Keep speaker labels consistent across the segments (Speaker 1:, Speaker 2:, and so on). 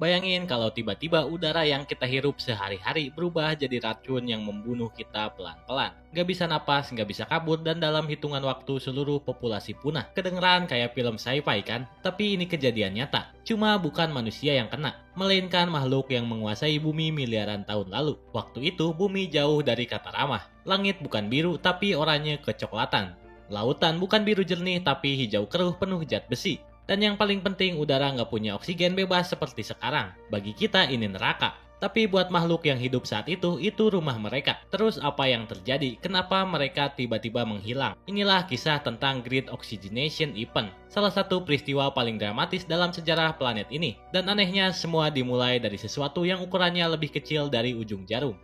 Speaker 1: Bayangin kalau tiba-tiba udara yang kita hirup sehari-hari berubah jadi racun yang membunuh kita pelan-pelan. Gak bisa napas, gak bisa kabur, dan dalam hitungan waktu seluruh populasi punah. Kedengeran kayak film sci-fi kan? Tapi ini kejadian nyata. Cuma bukan manusia yang kena, melainkan makhluk yang menguasai bumi miliaran tahun lalu. Waktu itu bumi jauh dari kata ramah. Langit bukan biru tapi oranye kecoklatan. Lautan bukan biru jernih tapi hijau keruh penuh zat besi. Dan yang paling penting, udara nggak punya oksigen bebas seperti sekarang. Bagi kita ini neraka. Tapi buat makhluk yang hidup saat itu rumah mereka. Terus apa yang terjadi? Kenapa mereka tiba-tiba menghilang? Inilah kisah tentang Great Oxygenation Event. Salah satu peristiwa paling dramatis dalam sejarah planet ini. Dan anehnya semua dimulai dari sesuatu yang ukurannya lebih kecil dari ujung jarum.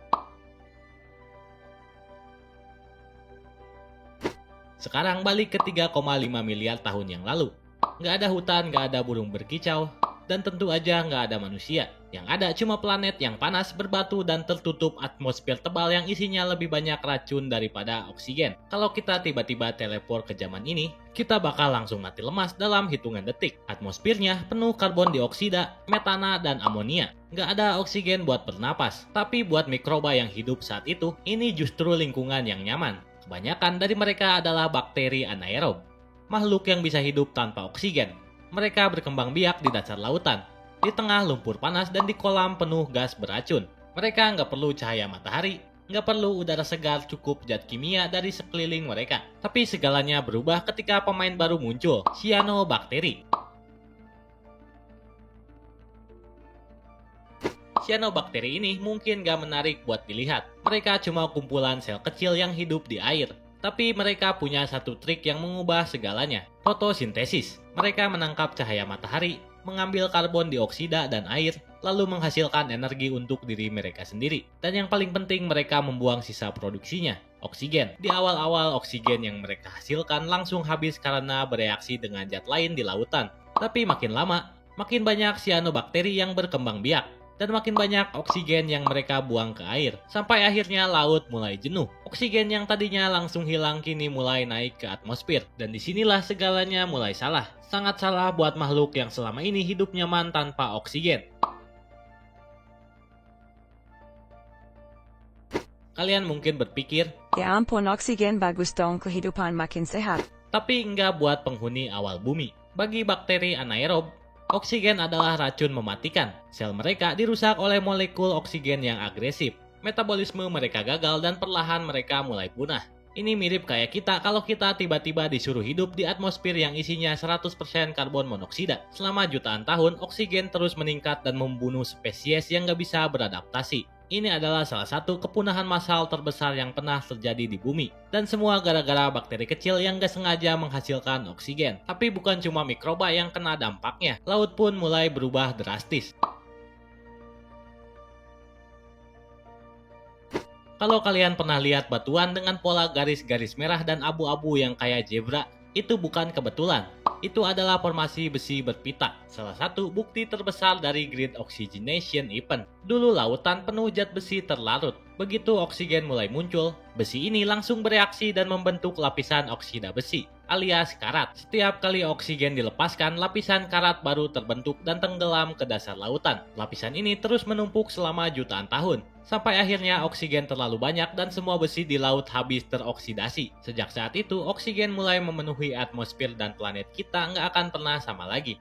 Speaker 1: Sekarang balik ke 3,5 miliar tahun yang lalu. Nggak ada hutan, nggak ada burung berkicau, dan tentu aja nggak ada manusia. Yang ada cuma planet yang panas, berbatu, dan tertutup atmosfer tebal yang isinya lebih banyak racun daripada oksigen. Kalau kita tiba-tiba teleport ke zaman ini, kita bakal langsung mati lemas dalam hitungan detik. Atmosfernya penuh karbon dioksida, metana, dan amonia. Nggak ada oksigen buat bernapas, tapi buat mikroba yang hidup saat itu, ini justru lingkungan yang nyaman. Kebanyakan dari mereka adalah bakteri anaerob. Makhluk yang bisa hidup tanpa oksigen. Mereka berkembang biak di dasar lautan, di tengah lumpur panas dan di kolam penuh gas beracun. Mereka nggak perlu cahaya matahari, nggak perlu udara segar, cukup zat kimia dari sekeliling mereka. Tapi segalanya berubah ketika pemain baru muncul, cyanobacteria. Cyanobacteria ini mungkin nggak menarik buat dilihat. Mereka cuma kumpulan sel kecil yang hidup di air. Tapi mereka punya satu trik yang mengubah segalanya, fotosintesis. Mereka menangkap cahaya matahari, mengambil karbon dioksida dan air, lalu menghasilkan energi untuk diri mereka sendiri. Dan yang paling penting, mereka membuang sisa produksinya, oksigen. Di awal-awal, oksigen yang mereka hasilkan langsung habis karena bereaksi dengan zat lain di lautan. Tapi makin lama, makin banyak cyanobacteria yang berkembang biak. Dan makin banyak oksigen yang mereka buang ke air. Sampai akhirnya laut mulai jenuh. Oksigen yang tadinya langsung hilang kini mulai naik ke atmosfer. Dan disinilah segalanya mulai salah. Sangat salah buat makhluk yang selama ini hidup nyaman tanpa oksigen. Kalian mungkin berpikir,
Speaker 2: ya ampun, oksigen bagus dong, kehidupan makin sehat.
Speaker 1: tapi enggak buat penghuni awal bumi. Bagi bakteri anaerob, oksigen adalah racun mematikan. Sel mereka dirusak oleh molekul oksigen yang agresif. Metabolisme mereka gagal dan perlahan mereka mulai punah. Ini mirip kayak kita kalau kita tiba-tiba disuruh hidup di atmosfer yang isinya 100% karbon monoksida. Selama jutaan tahun, oksigen terus meningkat dan membunuh spesies yang gak bisa beradaptasi. Ini adalah salah satu kepunahan massal terbesar yang pernah terjadi di bumi. Dan semua gara-gara bakteri kecil yang gak sengaja menghasilkan oksigen. Tapi bukan cuma mikroba yang kena dampaknya. Laut pun mulai berubah drastis. Kalau kalian pernah lihat batuan dengan pola garis-garis merah dan abu-abu yang kayak zebra, itu bukan kebetulan. Itu adalah formasi besi berpita, salah satu bukti terbesar dari Great Oxygenation Event. Dulu lautan penuh zat besi terlarut. Begitu oksigen mulai muncul, besi ini langsung bereaksi dan membentuk lapisan oksida besi, alias karat. Setiap kali oksigen dilepaskan, lapisan karat baru terbentuk dan tenggelam ke dasar lautan. Lapisan ini terus menumpuk selama jutaan tahun. Sampai akhirnya oksigen terlalu banyak dan semua besi di laut habis teroksidasi. Sejak saat itu, oksigen mulai memenuhi atmosfer dan planet kita nggak akan pernah sama lagi.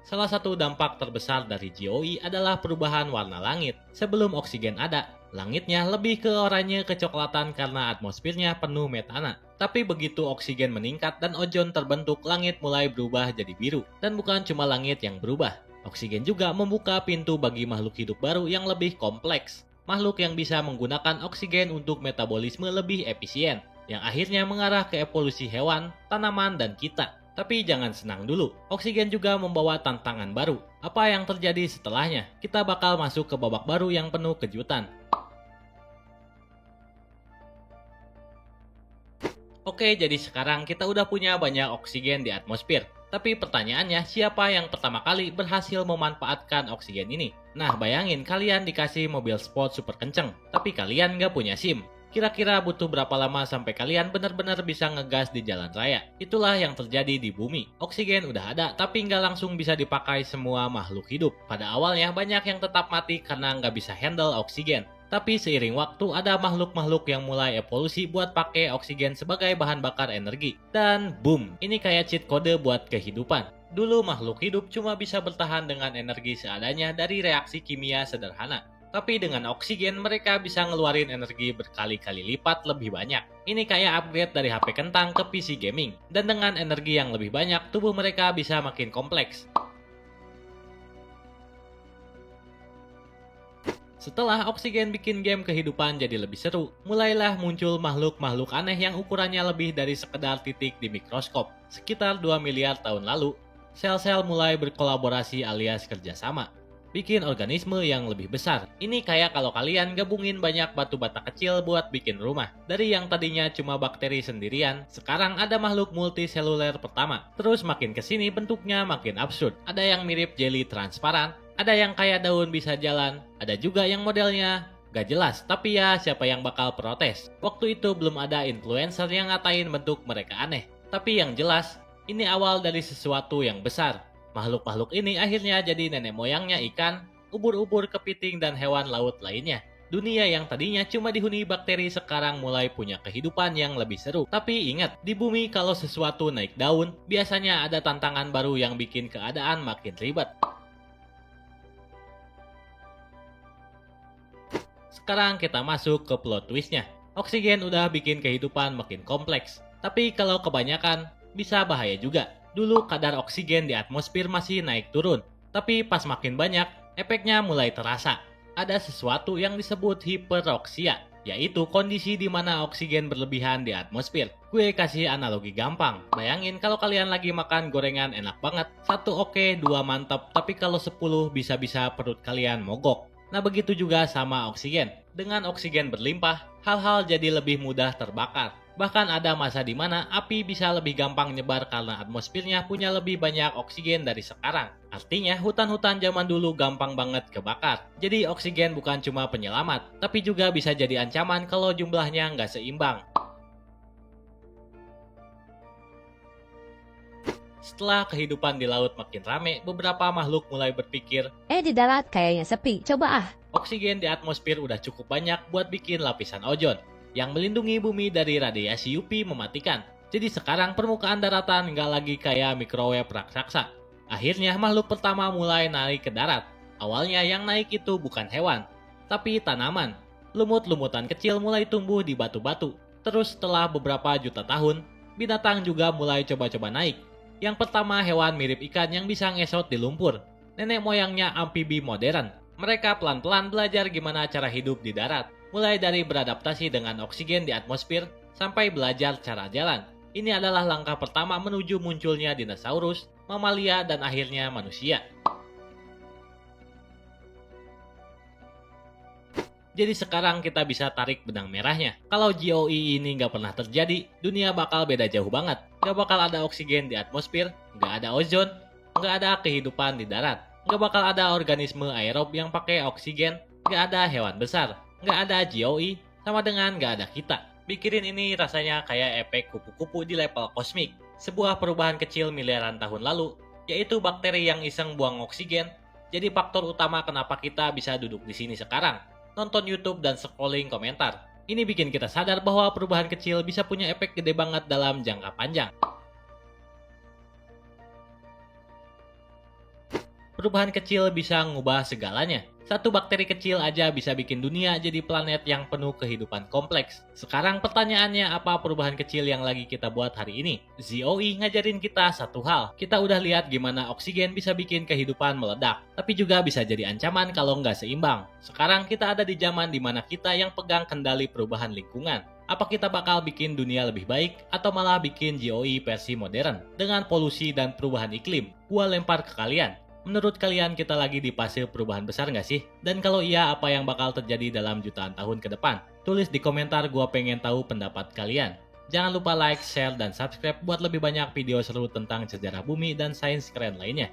Speaker 1: Salah satu dampak terbesar dari GOE adalah perubahan warna langit. Sebelum oksigen ada, langitnya lebih ke oranye kecoklatan karena atmosfernya penuh metana. Tapi begitu oksigen meningkat dan ozon terbentuk, langit mulai berubah jadi biru. Dan bukan cuma langit yang berubah. Oksigen juga membuka pintu bagi makhluk hidup baru yang lebih kompleks. Makhluk yang bisa menggunakan oksigen untuk metabolisme lebih efisien, yang akhirnya mengarah ke evolusi hewan, tanaman, dan kita. Tapi jangan senang dulu, oksigen juga membawa tantangan baru. Apa yang terjadi setelahnya? Kita bakal masuk ke babak baru yang penuh kejutan. Oke, jadi sekarang kita udah punya banyak oksigen di atmosfer. Tapi pertanyaannya, siapa yang pertama kali berhasil memanfaatkan oksigen ini? Nah, bayangin kalian dikasih mobil sport super kenceng, tapi kalian nggak punya SIM. Kira-kira butuh berapa lama sampai kalian benar-benar bisa ngegas di jalan raya? Itulah yang terjadi di bumi. Oksigen udah ada, tapi nggak langsung bisa dipakai semua makhluk hidup. Pada awalnya banyak yang tetap mati karena nggak bisa handle oksigen. Tapi seiring waktu ada makhluk-makhluk yang mulai evolusi buat pakai oksigen sebagai bahan bakar energi. Dan boom, ini kayak cheat kode buat kehidupan. Dulu makhluk hidup cuma bisa bertahan dengan energi seadanya dari reaksi kimia sederhana. Tapi dengan oksigen mereka bisa ngeluarin energi berkali-kali lipat lebih banyak. Ini kayak upgrade dari HP kentang ke PC gaming. Dan dengan energi yang lebih banyak, tubuh mereka bisa makin kompleks. Setelah oksigen bikin game kehidupan jadi lebih seru, mulailah muncul makhluk-makhluk aneh yang ukurannya lebih dari sekedar titik di mikroskop. Sekitar 2 miliar tahun lalu, sel-sel mulai berkolaborasi alias kerjasama. Bikin organisme yang lebih besar. Ini kayak kalau kalian gabungin banyak batu bata kecil buat bikin rumah. Dari yang tadinya cuma bakteri sendirian, sekarang ada makhluk multiseluler pertama. Terus makin kesini bentuknya makin absurd. Ada yang mirip jelly transparan, ada yang kayak daun bisa jalan, ada juga yang modelnya gak jelas, tapi ya siapa yang bakal protes. Waktu itu belum ada influencer yang ngatain bentuk mereka aneh. Tapi yang jelas, ini awal dari sesuatu yang besar. Makhluk-makhluk ini akhirnya jadi nenek moyangnya ikan, ubur-ubur, kepiting, dan hewan laut lainnya. Dunia yang tadinya cuma dihuni bakteri sekarang mulai punya kehidupan yang lebih seru. Tapi ingat, di bumi kalau sesuatu naik daun, biasanya ada tantangan baru yang bikin keadaan makin ribet. Sekarang kita masuk ke plot twistnya. Oksigen udah bikin kehidupan makin kompleks. Tapi kalau kebanyakan, bisa bahaya juga. Dulu kadar oksigen di atmosfer masih naik turun, tapi pas makin banyak, efeknya mulai terasa. Ada sesuatu yang disebut hiperoksia, yaitu kondisi di mana oksigen berlebihan di atmosfer. Gue kasih analogi gampang. Bayangin kalau kalian lagi makan gorengan enak banget, 1 oke, 2 mantap, tapi kalau 10 bisa-bisa perut kalian mogok. Nah begitu juga sama oksigen. Dengan oksigen berlimpah, hal-hal jadi lebih mudah terbakar. Bahkan ada masa di mana api bisa lebih gampang nyebar karena atmosfernya punya lebih banyak oksigen dari sekarang. Artinya hutan-hutan zaman dulu gampang banget kebakar. Jadi oksigen bukan cuma penyelamat, tapi juga bisa jadi ancaman kalau jumlahnya nggak seimbang. Setelah kehidupan di laut makin rame, beberapa makhluk mulai berpikir,
Speaker 3: di darat kayaknya sepi, coba ah.
Speaker 1: oksigen di atmosfer udah cukup banyak buat bikin lapisan ozon yang melindungi bumi dari radiasi UV mematikan. Jadi sekarang permukaan daratan nggak lagi kayak microwave raksasa. Akhirnya makhluk pertama mulai naik ke darat. Awalnya yang naik itu bukan hewan, tapi tanaman. Lumut-lumutan kecil mulai tumbuh di batu-batu. Terus setelah beberapa juta tahun, binatang juga mulai coba-coba naik. Yang pertama hewan mirip ikan yang bisa ngesot di lumpur. Nenek moyangnya amfibi modern. Mereka pelan-pelan belajar gimana cara hidup di darat. Mulai dari beradaptasi dengan oksigen di atmosfer, sampai belajar cara jalan. Ini adalah langkah pertama menuju munculnya dinosaurus, mamalia, dan akhirnya manusia. Jadi sekarang kita bisa tarik benang merahnya. Kalau GOE ini nggak pernah terjadi, dunia bakal beda jauh banget. Nggak bakal ada oksigen di atmosfer, nggak ada ozon, nggak ada kehidupan di darat. Nggak bakal ada organisme aerob yang pakai oksigen, nggak ada hewan besar, nggak ada GOE, sama dengan nggak ada kita. Pikirin ini rasanya kayak efek kupu-kupu di level kosmik. Sebuah perubahan kecil miliaran tahun lalu, yaitu bakteri yang iseng buang oksigen, jadi faktor utama kenapa kita bisa duduk di sini sekarang. Nonton YouTube dan scrolling komentar. Ini bikin kita sadar bahwa perubahan kecil bisa punya efek gede banget dalam jangka panjang. Perubahan kecil bisa ngubah segalanya. Satu bakteri kecil aja bisa bikin dunia jadi planet yang penuh kehidupan kompleks. Sekarang pertanyaannya, apa perubahan kecil yang lagi kita buat hari ini? ZOE ngajarin kita satu hal. Kita udah lihat gimana oksigen bisa bikin kehidupan meledak, tapi juga bisa jadi ancaman kalau nggak seimbang. Sekarang kita ada di zaman dimana kita yang pegang kendali perubahan lingkungan. Apa kita bakal bikin dunia lebih baik, atau malah bikin GOE versi modern? Dengan polusi dan perubahan iklim, gua lempar ke kalian. Menurut kalian kita lagi di fase perubahan besar nggak sih? Dan kalau iya, apa yang bakal terjadi dalam jutaan tahun ke depan? Tulis di komentar, gua pengen tahu pendapat kalian. Jangan lupa like, share, dan subscribe buat lebih banyak video seru tentang sejarah bumi dan sains keren lainnya.